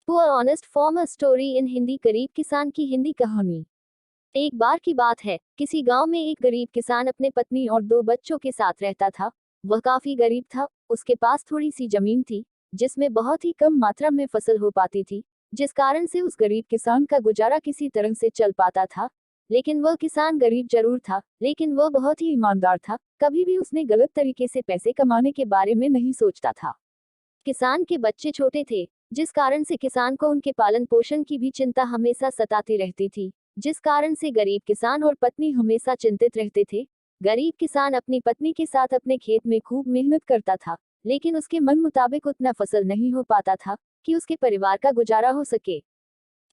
Poor honest farmer story in Hindi. गरीब किसान की हिंदी कहानी। एक बार की बात है, किसी गांव में एक गरीब किसान अपने पत्नी और दो बच्चों के साथ रहता था। वह काफी गरीब था। उसके पास थोड़ी सी जमीन थी, जिसमें बहुत ही कम मात्रा में फसल हो पाती थी, जिस कारण से उस गरीब किसान का गुजारा किसी तरह से चल पाता था। लेकिन वह किसान गरीब जरूर था, लेकिन वह बहुत ही ईमानदार था। कभी भी उसने गलत तरीके से पैसे कमाने के बारे में नहीं सोचता था। किसान के बच्चे छोटे थे, जिस कारण से किसान को उनके पालन पोषण की भी चिंता हमेशा सताती रहती थी, जिस कारण से गरीब किसान और पत्नी हमेशा चिंतित रहते थे। गरीब किसान अपनी पत्नी के साथ अपने खेत में खूब मेहनत करता था, लेकिन उसके मन मुताबिक उतना फसल नहीं हो पाता था कि उसके परिवार का गुजारा हो सके।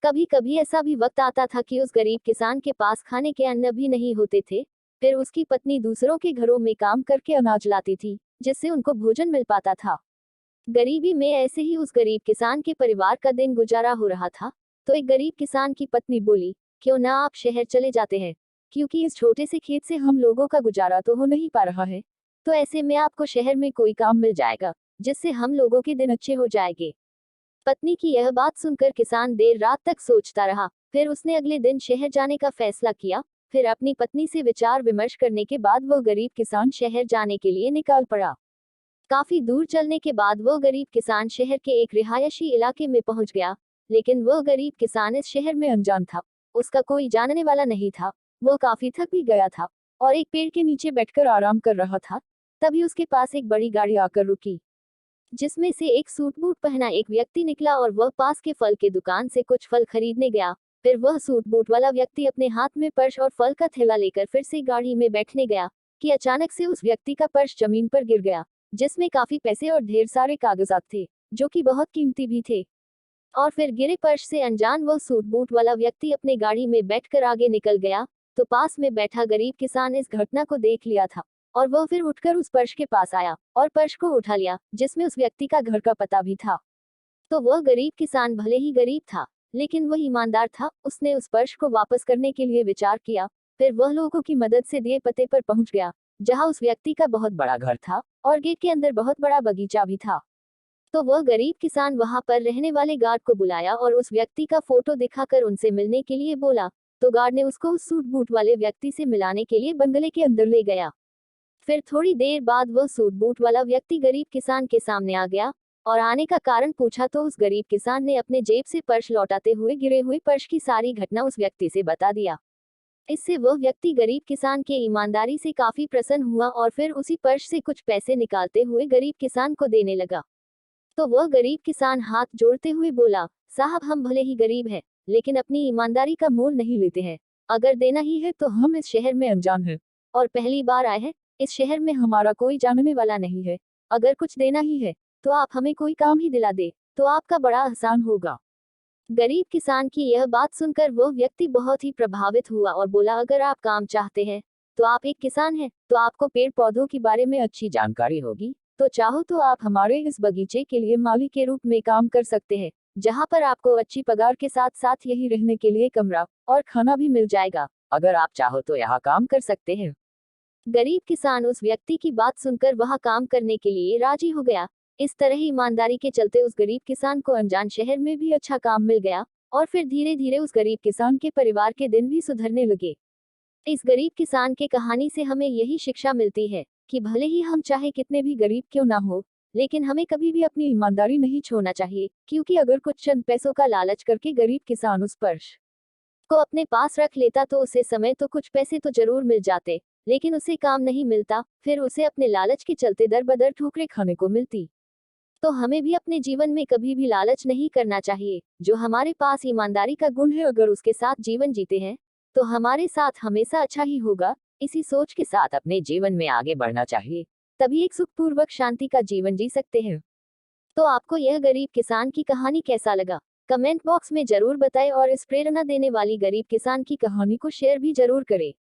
कभी कभी ऐसा भी वक्त आता था कि उस गरीब किसान के पास खाने के अन्न भी नहीं होते थे। फिर उसकी पत्नी दूसरों के घरों में काम करके अनाज लाती थी, जिससे उनको भोजन मिल पाता था। गरीबी में ऐसे ही उस गरीब किसान के परिवार का दिन गुजारा हो रहा था। तो एक गरीब किसान की पत्नी बोली, क्यों ना आप शहर चले जाते हैं, क्योंकि इस छोटे से खेत से हम लोगों का गुजारा तो हो नहीं पा रहा है। तो ऐसे में आपको शहर में कोई काम मिल जाएगा, जिससे हम लोगों के दिन अच्छे हो जाएंगे। पत्नी की यह बात सुनकर किसान देर रात तक सोचता रहा। फिर उसने अगले दिन शहर जाने का फैसला किया। फिर अपनी पत्नी से विचार विमर्श करने के बाद वह गरीब किसान शहर जाने के लिए निकल पड़ा। काफी दूर चलने के बाद वो गरीब किसान शहर के एक रिहायशी इलाके में पहुंच गया। लेकिन वो गरीब किसान इस शहर में अनजान था। उसका कोई जानने वाला नहीं था। वो काफी थक भी गया था और एक पेड़ के नीचे बैठकर आराम कर रहा था। तभी उसके पास एक बड़ी गाड़ी आकर रुकी, जिसमें से एक सूट बूट पहना एक व्यक्ति निकला और वह पास के फल के दुकान से कुछ फल खरीदने गया। फिर वह सूट बूट वाला व्यक्ति अपने हाथ में पर्स और फल का थैला लेकर फिर से गाड़ी में बैठने गया कि अचानक से उस व्यक्ति का पर्स जमीन पर गिर गया, जिसमें काफी पैसे और ढेर सारे कागजात थे, जो कि बहुत कीमती भी थे। और फिर गिरे पर्स से अनजान वो सूट बूट वाला व्यक्ति अपने गाड़ी में बैठकर आगे निकल गया। तो पास में बैठा गरीब किसान इस घटना को देख लिया था, और वह फिर उठकर उस पर्स के पास आया और पर्स को उठा लिया, जिसमें उस व्यक्ति का घर का पता भी था। तो वह गरीब किसान भले ही गरीब था, लेकिन वह ईमानदार था। उसने उस पर्स को वापस करने के लिए विचार किया। फिर वह लोगों की मदद से दिए पते पर पहुंच गया, जहां उस व्यक्ति का बहुत बड़ा घर था और गेट के अंदर बहुत बड़ा बगीचा भी था। तो वह गरीब किसान वहां पर रहने वाले गार्ड को बुलाया और उस व्यक्ति का फोटो दिखाकर उनसे मिलने के लिए बोला। तो गार्ड ने उसको उस सूट बूट वाले व्यक्ति से मिलाने के लिए बंगले के अंदर ले गया। फिर थोड़ी देर बाद वह सूट बूट वाला व्यक्ति गरीब किसान के सामने आ गया और आने का कारण पूछा। तो उस गरीब किसान ने अपने जेब से पर्स लौटाते हुए गिरे हुए पर्स की सारी घटना उस व्यक्ति से बता दिया। इससे वह व्यक्ति गरीब किसान के ईमानदारी से काफी प्रसन्न हुआ और फिर उसी पर्स से कुछ पैसे निकालते हुए गरीब किसान को देने लगा। तो वह गरीब किसान हाथ जोड़ते हुए बोला, साहब हम भले ही गरीब हैं, लेकिन अपनी ईमानदारी का मोल नहीं लेते हैं। अगर देना ही है तो हम इस शहर में अनजान हैं और पहली बार आए हैं। इस शहर में हमारा कोई जानने वाला नहीं है। अगर कुछ देना ही है तो आप हमें कोई काम ही दिला दे, तो आपका बड़ा आसान होगा। गरीब किसान की यह बात सुनकर वो व्यक्ति बहुत ही प्रभावित हुआ और बोला, अगर आप काम चाहते हैं तो आप एक किसान हैं, तो आपको पेड़ पौधों के बारे में अच्छी जानकारी होगी। तो चाहो तो आप हमारे इस बगीचे के लिए माली के रूप में काम कर सकते हैं, जहां पर आपको अच्छी पगार के साथ साथ यही रहने के लिए कमरा और खाना भी मिल जाएगा। अगर आप चाहो तो यहाँ काम कर सकते हैं। गरीब किसान उस व्यक्ति की बात सुनकर वहां काम करने के लिए राजी हो गया। इस तरह ईमानदारी के चलते उस गरीब किसान को अनजान शहर में भी अच्छा काम मिल गया और फिर धीरे धीरे उस गरीब किसान के परिवार के दिन भी सुधरने लगे। इस गरीब किसान के कहानी से हमें यही शिक्षा मिलती है कि भले ही हम चाहे कितने भी गरीब क्यों ना हो, लेकिन हमें कभी भी अपनी ईमानदारी नहीं छोड़ना चाहिए। क्योंकि अगर कुछ चंद पैसों का लालच करके गरीब किसान उस पर्स को अपने पास रख लेता तो उसे समय तो कुछ पैसे तो जरूर मिल जाते, लेकिन उसे काम नहीं मिलता। फिर उसे अपने लालच के चलते दर बदर ठोकरें खाने को मिलती। तो हमें भी अपने जीवन में कभी भी लालच नहीं करना चाहिए। जो हमारे पास ईमानदारी का गुण है, अगर उसके साथ जीवन जीते हैं तो हमारे साथ हमेशा अच्छा ही होगा। इसी सोच के साथ अपने जीवन में आगे बढ़ना चाहिए, तभी एक सुखपूर्वक शांति का जीवन जी सकते हैं। तो आपको यह गरीब किसान की कहानी कैसा लगा, कमेंट बॉक्स में जरूर बताएं और इस प्रेरणा देने वाली गरीब किसान की कहानी को शेयर भी जरूर करें।